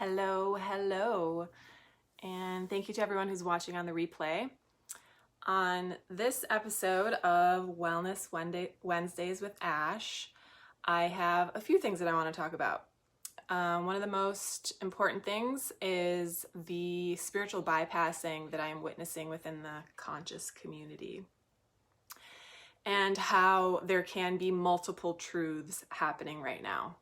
Hello, hello, and thank you to everyone who's watching on the replay. On this episode of Wellness Wednesdays with Ash, I have a few things that I want to talk about. One of the most important things is the spiritual bypassing that I am witnessing within the conscious community, and how there can be multiple truths happening right now.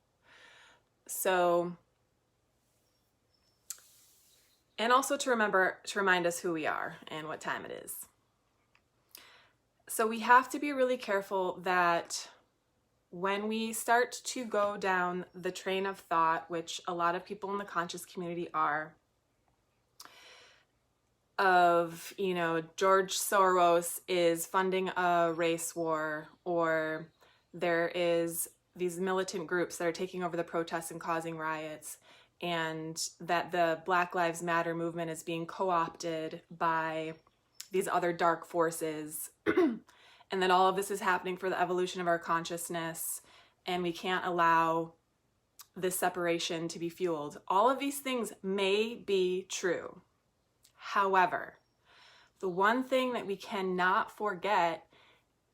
And also to remind us who we are and what time it is. So we have to be really careful that when we start to go down the train of thought, which a lot of people in the conscious community are, of, George Soros is funding a race war, or there is these militant groups that are taking over the protests and causing riots, and that the Black Lives Matter movement is being co-opted by these other dark forces, and that all of this is happening for the evolution of our consciousness, and we can't allow this separation to be fueled. All of these things may be true. However, the one thing that we cannot forget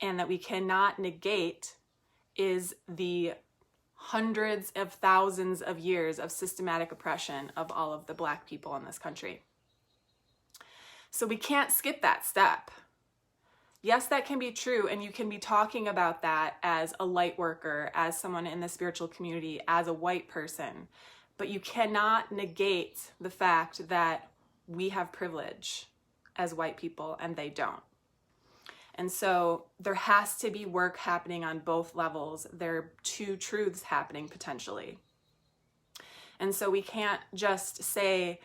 and that we cannot negate is the hundreds of thousands of years of systematic oppression of all of the Black people in this country. So we can't skip that step. Yes, that can be true, and you can be talking about that as a light worker, as someone in the spiritual community, as a white person, but you cannot negate the fact that we have privilege as white people and they don't. And so there has to be work happening on both levels. There are two truths happening potentially. And so we can't just say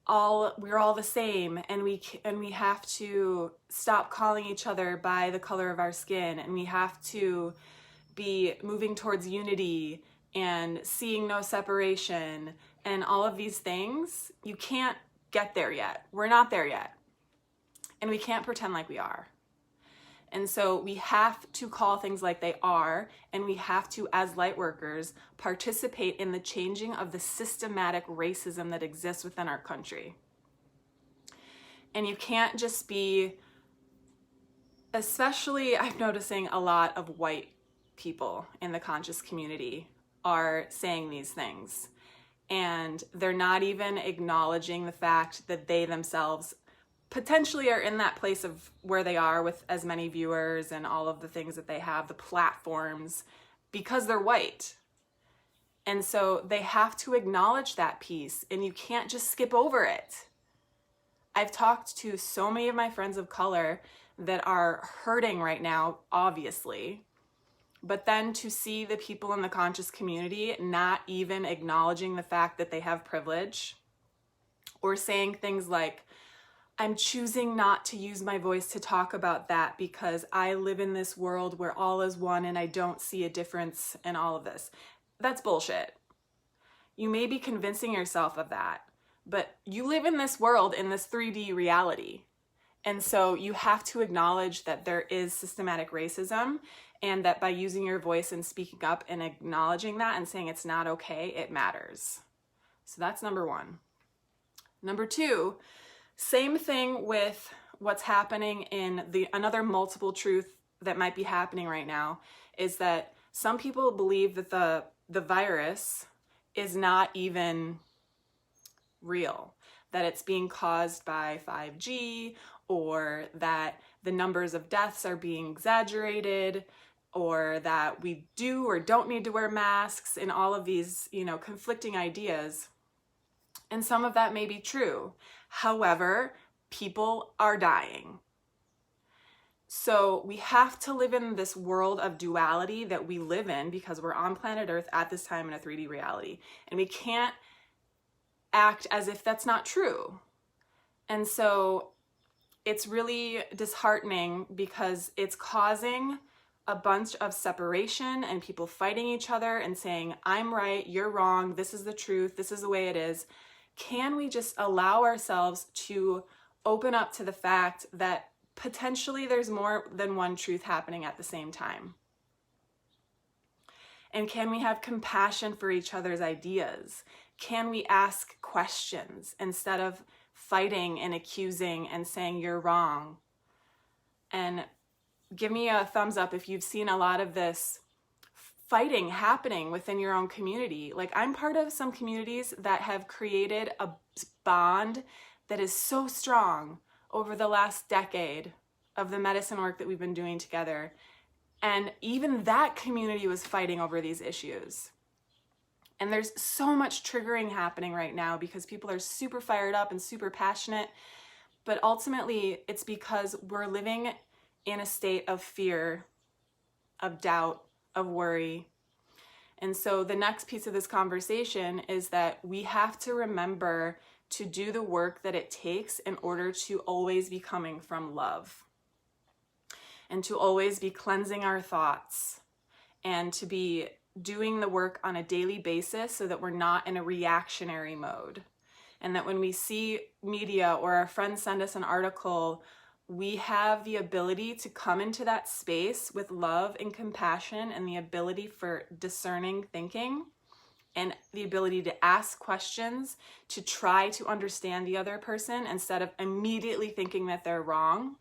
we're all the same, and we have to stop calling each other by the color of our skin, and we have to be moving towards unity and seeing no separation and all of these things. You can't get there yet. We're not there yet. And we can't pretend like we are. And so we have to call things like they are, and we have to, as light workers, participate in the changing of the systematic racism that exists within our country. And you can't just be, especially I'm noticing a lot of white people in the conscious community are saying these things. And they're not even acknowledging the fact that they themselves potentially are in that place of where they are with as many viewers and all of the things that they have, the platforms, because they're white. And so they have to acknowledge that piece, and you can't just skip over it. I've talked to so many of my friends of color that are hurting right now, obviously, but then to see the people in the conscious community not even acknowledging the fact that they have privilege, or saying things like, I'm choosing not to use my voice to talk about that because I live in this world where all is one and I don't see a difference in all of this. That's bullshit. You may be convincing yourself of that, but you live in this world, in this 3D reality. And so you have to acknowledge that there is systematic racism, and that by using your voice and speaking up and acknowledging that and saying it's not okay, it matters. So that's number one. Number two, same thing with what's happening in another multiple truth that might be happening right now is that some people believe that the virus is not even real, that it's being caused by 5G, or that the numbers of deaths are being exaggerated, or that we do or don't need to wear masks, and all of these, conflicting ideas. And some of that may be true. However, people are dying. So we have to live in this world of duality that we live in because we're on planet Earth at this time in a 3D reality. And we can't act as if that's not true. And so it's really disheartening because it's causing a bunch of separation and people fighting each other and saying, I'm right, you're wrong, this is the truth, this is the way it is. Can we just allow ourselves to open up to the fact that potentially there's more than one truth happening at the same time? And can we have compassion for each other's ideas? can we ask questions instead of fighting and accusing and saying you're wrong? And give me a thumbs up if you've seen a lot of this fighting happening within your own community. Like, I'm part of some communities that have created a bond that is so strong over the last decade of the medicine work that we've been doing together. And even that community was fighting over these issues. And there's so much triggering happening right now because people are super fired up and super passionate. But ultimately, it's because we're living in a state of fear, of doubt, of worry. And so the next piece of this conversation is that we have to remember to do the work that it takes in order to always be coming from love, and to always be cleansing our thoughts, and to be doing the work on a daily basis so that we're not in a reactionary mode. And that when we see media or our friends send us an article, we have the ability to come into that space with love and compassion, and the ability for discerning thinking, and the ability to ask questions, to try to understand the other person instead of immediately thinking that they're wrong.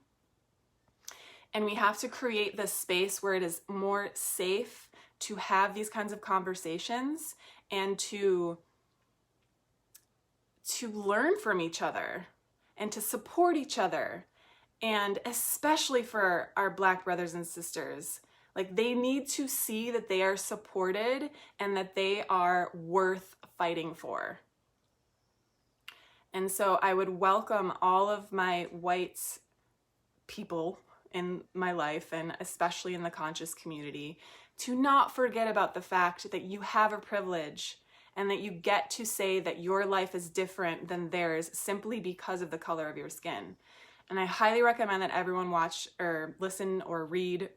And we have to create this space where it is more safe to have these kinds of conversations and to learn from each other and to support each other. And especially for our Black brothers and sisters, like, they need to see that they are supported and that they are worth fighting for. And so I would welcome all of my white people in my life, and especially in the conscious community, to not forget about the fact that you have a privilege and that you get to say that your life is different than theirs simply because of the color of your skin. And I highly recommend that everyone watch or listen or read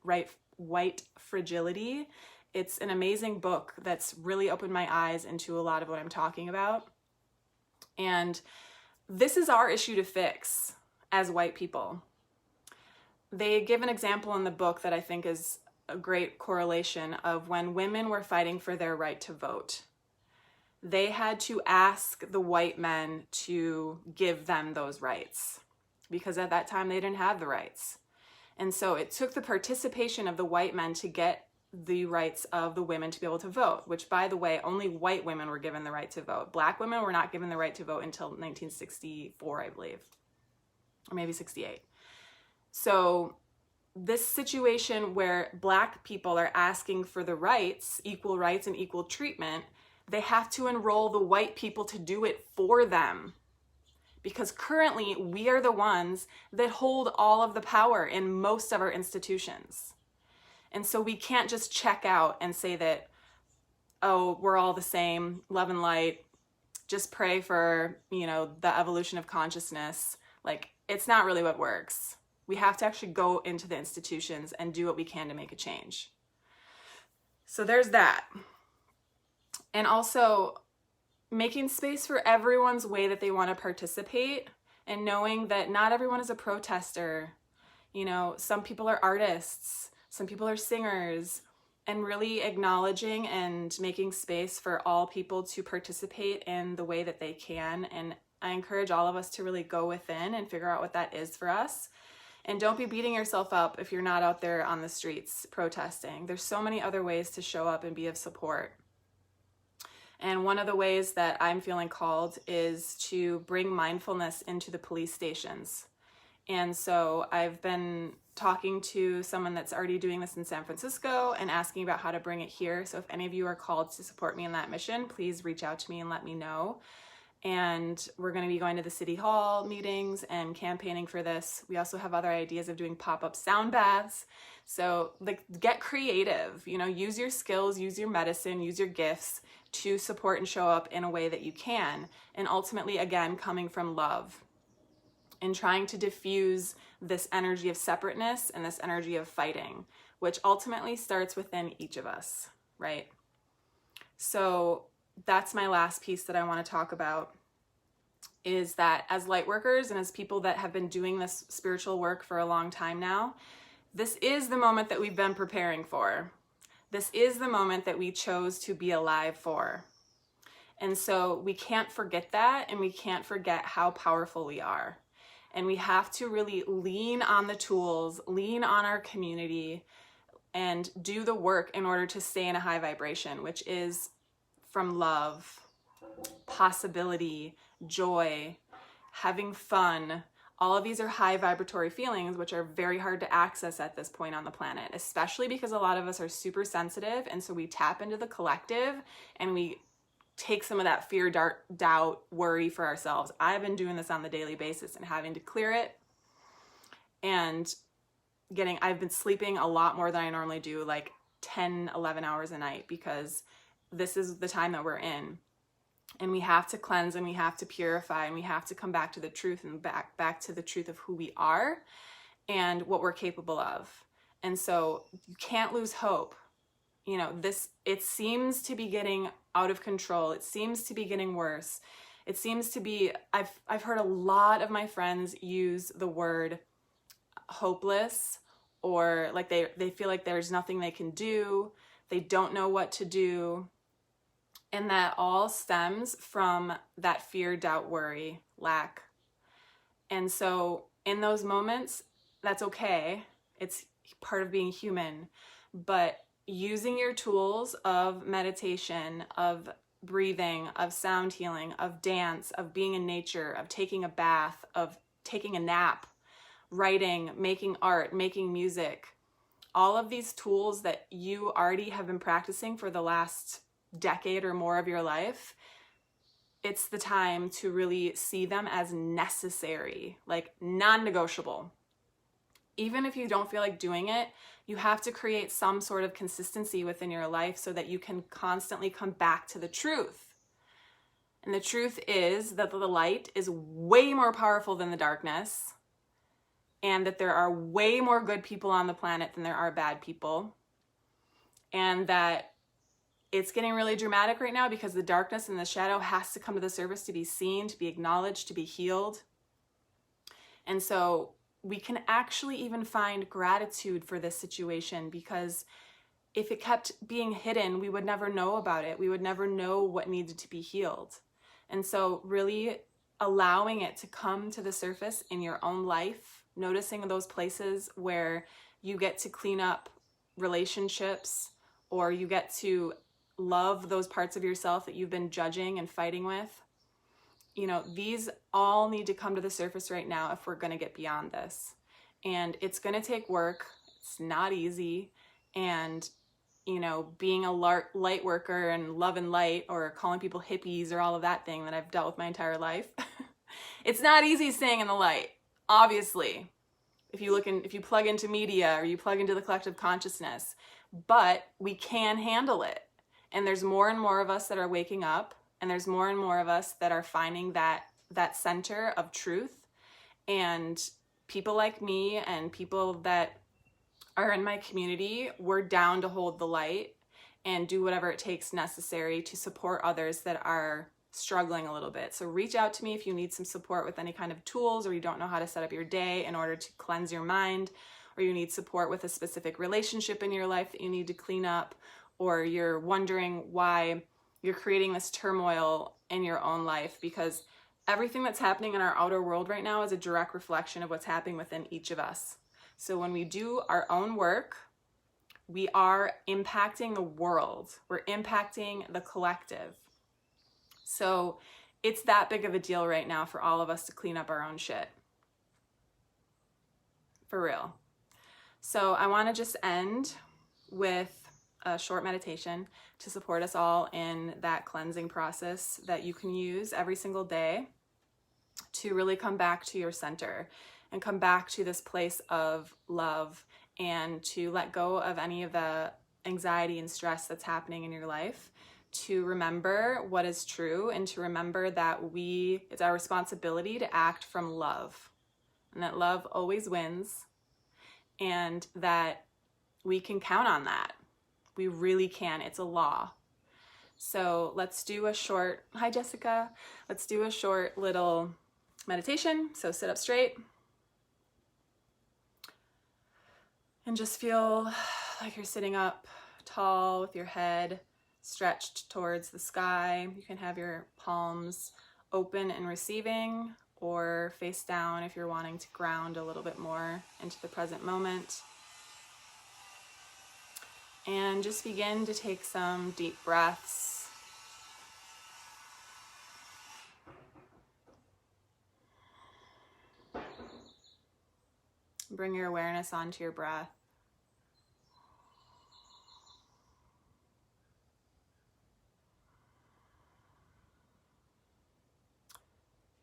White Fragility. It's an amazing book that's really opened my eyes into a lot of what I'm talking about. And this is our issue to fix as white people. They give an example in the book that I think is a great correlation of when women were fighting for their right to vote. They had to ask the white men to give them those rights, because at that time they didn't have the rights. And so it took the participation of the white men to get the rights of the women to be able to vote, which, by the way, only white women were given the right to vote. Black women were not given the right to vote until 1964, I believe, or maybe 68. So this situation where Black people are asking for the rights, equal rights and equal treatment, they have to enroll the white people to do it for them. Because currently we are the ones that hold all of the power in most of our institutions. And so we can't just check out and say that, oh, we're all the same, love and light, just pray for, the evolution of consciousness. Like, it's not really what works. We have to actually go into the institutions and do what we can to make a change. So there's that. And also making space for everyone's way that they want to participate, and knowing that not everyone is a protester. Some people are artists, some people are singers, and really acknowledging and making space for all people to participate in the way that they can. And I encourage all of us to really go within and figure out what that is for us. And don't be beating yourself up if you're not out there on the streets protesting. There's so many other ways to show up and be of support. And one of the ways that I'm feeling called is to bring mindfulness into the police stations. And so I've been talking to someone that's already doing this in San Francisco and asking about how to bring it here. So if any of you are called to support me in that mission, please reach out to me and let me know. And we're going to be going to the City Hall meetings and campaigning for this. We also have other ideas of doing pop-up sound baths. So get creative, use your skills, use your medicine, use your gifts to support and show up in a way that you can. And ultimately, again, coming from love and trying to diffuse this energy of separateness and this energy of fighting, which ultimately starts within each of us, right? So that's my last piece that I want to talk about, is that as light workers and as people that have been doing this spiritual work for a long time now, this is the moment that we've been preparing for. This is the moment that we chose to be alive for. And so we can't forget that, and we can't forget how powerful we are. And we have to really lean on the tools, lean on our community, and do the work in order to stay in a high vibration, which is from love, possibility, joy, having fun. All of these are high vibratory feelings, which are very hard to access at this point on the planet, especially because a lot of us are super sensitive. And so we tap into the collective and we take some of that fear, doubt, worry for ourselves. I've been doing this on the daily basis and having to clear it, and I've been sleeping a lot more than I normally do, like 10, 11 hours a night, because this is the time that we're in. And we have to cleanse, and we have to purify, and we have to come back to the truth, and back to the truth of who we are and what we're capable of. And so you can't lose hope. You know, it seems to be getting out of control. It seems to be getting worse. It seems to be, I've heard a lot of my friends use the word hopeless, or like they feel like there's nothing they can do. They don't know what to do. And that all stems from that fear, doubt, worry, lack. And so in those moments, that's okay. It's part of being human. But using your tools of meditation, of breathing, of sound healing, of dance, of being in nature, of taking a bath, of taking a nap, writing, making art, making music, all of these tools that you already have been practicing for the last decade or more of your life, it's the time to really see them as necessary, like non-negotiable. Even if you don't feel like doing it, you have to create some sort of consistency within your life so that you can constantly come back to the truth. And the truth is that the light is way more powerful than the darkness, and that there are way more good people on the planet than there are bad people. And that it's getting really dramatic right now because the darkness and the shadow has to come to the surface to be seen, to be acknowledged, to be healed. And so we can actually even find gratitude for this situation, because if it kept being hidden, we would never know about it. We would never know what needed to be healed. And so really allowing it to come to the surface in your own life, noticing those places where you get to clean up relationships, or you get to love those parts of yourself that you've been judging and fighting with. You know, these all need to come to the surface right now if we're going to get beyond this. And it's going to take work. It's not easy. And, you know, being a light worker and love and light, or calling people hippies or all of that thing that I've dealt with my entire life, it's not easy staying in the light, obviously. If you plug into media, or you plug into the collective consciousness, but we can handle it. And there's more and more of us that are waking up, and there's more and more of us that are finding that center of truth. And people like me and people that are in my community, we're down to hold the light and do whatever it takes necessary to support others that are struggling a little bit. So reach out to me if you need some support with any kind of tools, or you don't know how to set up your day in order to cleanse your mind, or you need support with a specific relationship in your life that you need to clean up, or you're wondering why you're creating this turmoil in your own life, because everything that's happening in our outer world right now is a direct reflection of what's happening within each of us. So when we do our own work, we are impacting the world. We're impacting the collective. So it's that big of a deal right now for all of us to clean up our own shit. For real. So I want to just end with a short meditation to support us all in that cleansing process that you can use every single day to really come back to your center and come back to this place of love, and to let go of any of the anxiety and stress that's happening in your life, to remember what is true, and to remember that it's our responsibility to act from love, and that love always wins, and that we can count on that. We really can. It's a law. So let's do a short, hi Jessica, let's do a short little meditation. So sit up straight and just feel like you're sitting up tall with your head stretched towards the sky. You can have your palms open and receiving, or face down if you're wanting to ground a little bit more into the present moment. And just begin to take some deep breaths. Bring your awareness onto your breath.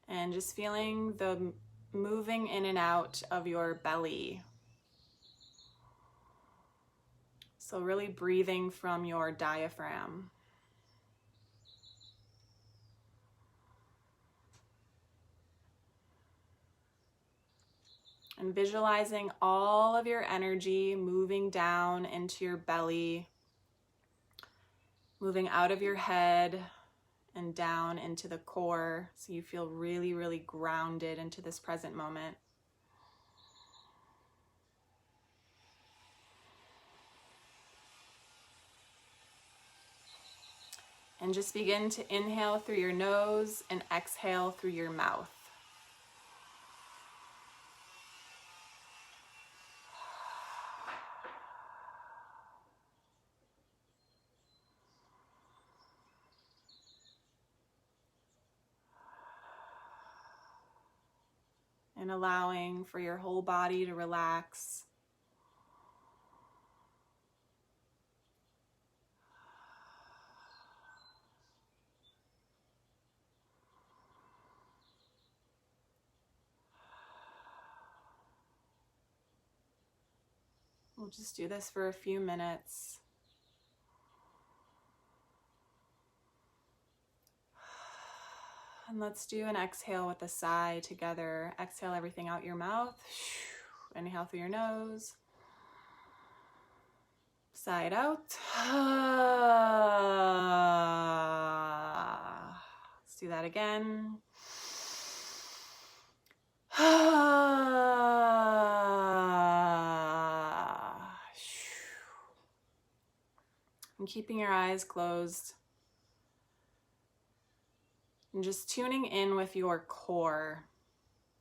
And just feeling the moving in and out of your belly. So really breathing from your diaphragm. And visualizing all of your energy moving down into your belly, moving out of your head and down into the core, so you feel really, really grounded into this present moment. And just begin to inhale through your nose and exhale through your mouth. And allowing for your whole body to relax. We'll just do this for a few minutes. And let's do an exhale with a sigh together. Exhale everything out your mouth. Inhale through your nose. Sigh it out. Let's do that again. And keeping your eyes closed. And just tuning in with your core,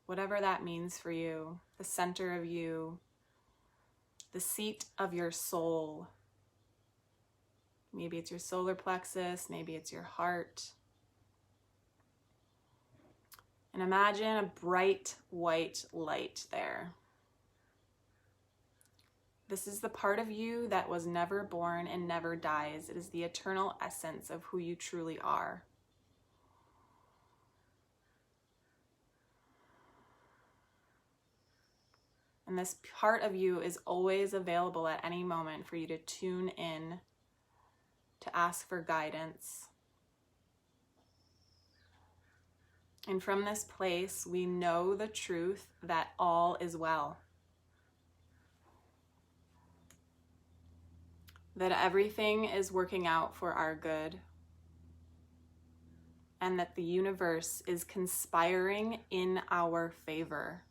whatever that means for you, the center of you, the seat of your soul. Maybe it's your solar plexus, maybe it's your heart. And imagine a bright white light there. This is the part of you that was never born and never dies. It is the eternal essence of who you truly are. And this part of you is always available at any moment for you to tune in, to ask for guidance. And from this place, we know the truth that all is well. That everything is working out for our good. And that the universe is conspiring in our favor.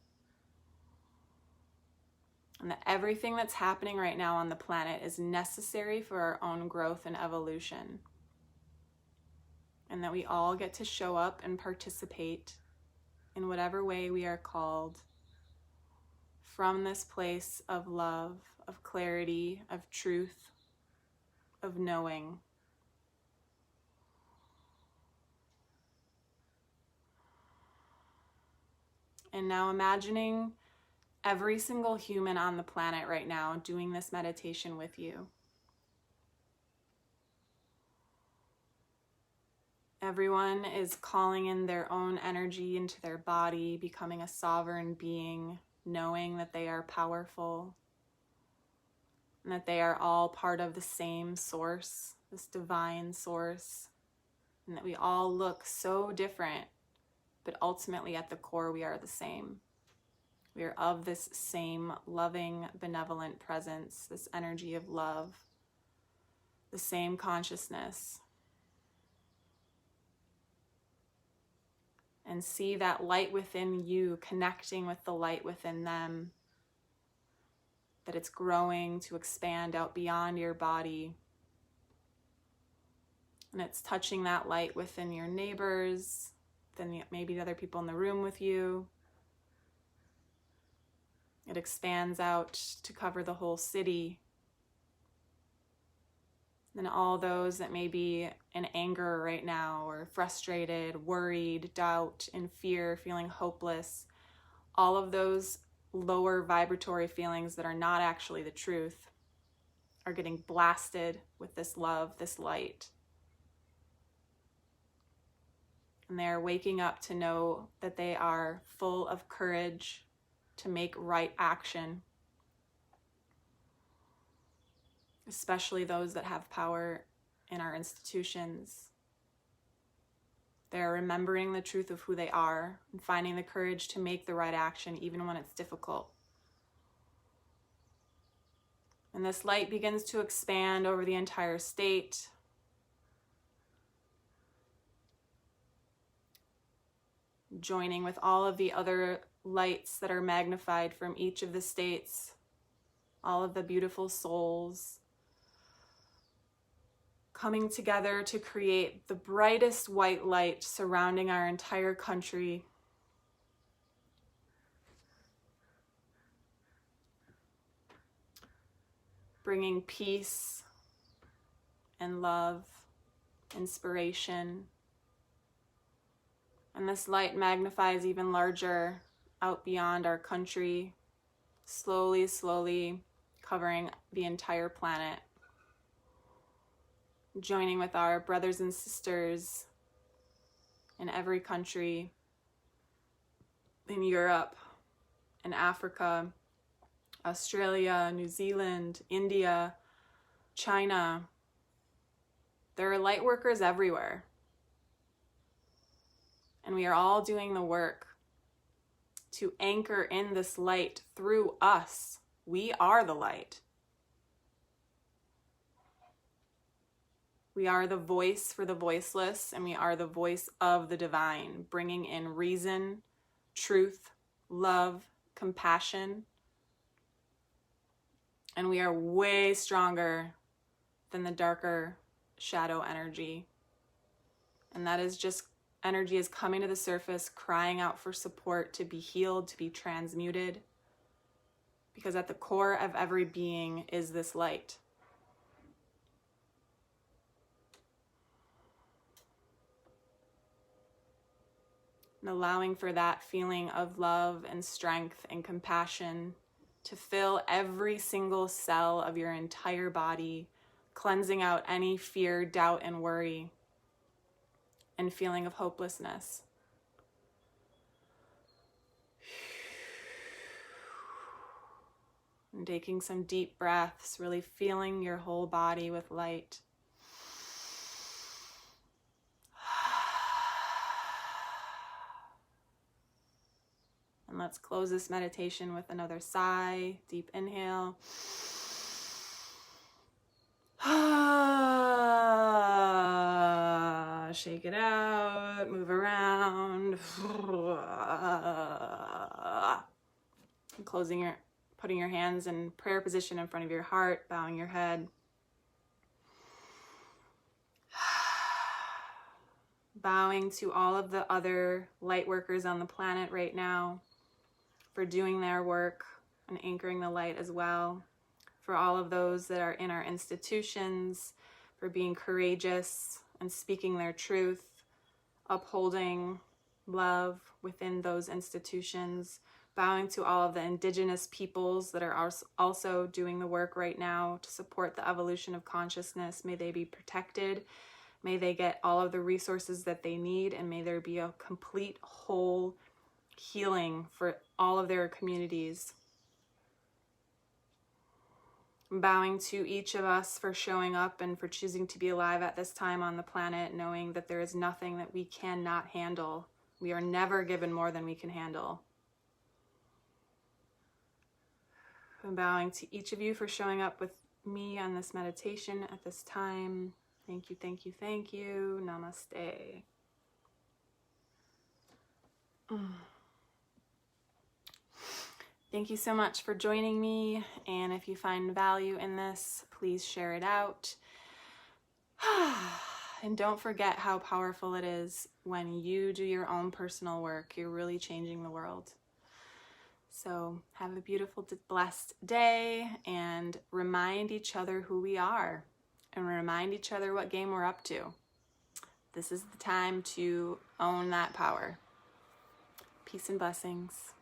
And that everything that's happening right now on the planet is necessary for our own growth and evolution. And that we all get to show up and participate in whatever way we are called from this place of love, of clarity, of truth, of knowing. And now imagining every single human on the planet right now doing this meditation with you. Everyone is calling in their own energy into their body, becoming a sovereign being, knowing that they are powerful and that they are all part of the same source, this divine source, and that we all look so different, but ultimately at the core we are the same. We are of this same loving, benevolent presence, this energy of love, the same consciousness. And see that light within you connecting with the light within them, that it's growing to expand out beyond your body, And it's touching that light within your neighbors, then maybe the other people in the room with you. It expands out to cover the whole city. And all those that may be in anger right now, or frustrated, worried, doubt, in fear, feeling hopeless, all of those lower vibratory feelings that are not actually the truth are getting blasted with this love, this light. And they are waking up to know that they are full of courage to make right action, especially those that have power in our institutions. They're remembering the truth of who they are and finding the courage to make the right action even when it's difficult. And this light begins to expand over the entire state. Joining with all of the other lights that are magnified from each of the states, all of the beautiful souls coming together to create the brightest white light surrounding our entire country. Bringing peace and love, inspiration. And this light magnifies even larger out beyond our country, slowly, slowly covering the entire planet. Joining with our brothers and sisters in every country, in Europe, in Africa, Australia, New Zealand, India, China. There are light workers everywhere. And we are all doing the work to anchor in this light through us. We are the light. We are the voice for the voiceless, and we are the voice of the divine, bringing in reason, truth, love, compassion. And we are way stronger than the darker shadow energy. And that is just energy is coming to the surface, crying out for support, to be healed, to be transmuted. Because at the core of every being is this light. And allowing for that feeling of love and strength and compassion to fill every single cell of your entire body, cleansing out any fear, doubt, and worry, and feeling of hopelessness. And taking some deep breaths, really feeling your whole body with light. And let's close this meditation with another sigh. Deep inhale. Shake it out, move around. And putting your hands in prayer position in front of your heart, bowing your head. Bowing to all of the other light workers on the planet right now for doing their work and anchoring the light as well. For all of those that are in our institutions, for being courageous and speaking their truth, upholding love within those institutions. Bowing to all of the indigenous peoples that are also doing the work right now to support the evolution of consciousness. May they be protected. May they get all of the resources that they need, and may there be a complete whole healing for all of their communities. Bowing to each of us for showing up and for choosing to be alive at this time on the planet, knowing that there is nothing that we cannot handle. We are never given more than we can handle. I'm bowing to each of you for showing up with me on this meditation at this time. Thank you, thank you, thank you. Namaste. Thank you so much for joining me, and if you find value in this, please share it out. And don't forget how powerful it is when you do your own personal work. You're really changing the world. So have a beautiful, blessed day, and remind each other who we are and remind each other what game we're up to. This is the time to own that power. Peace and blessings.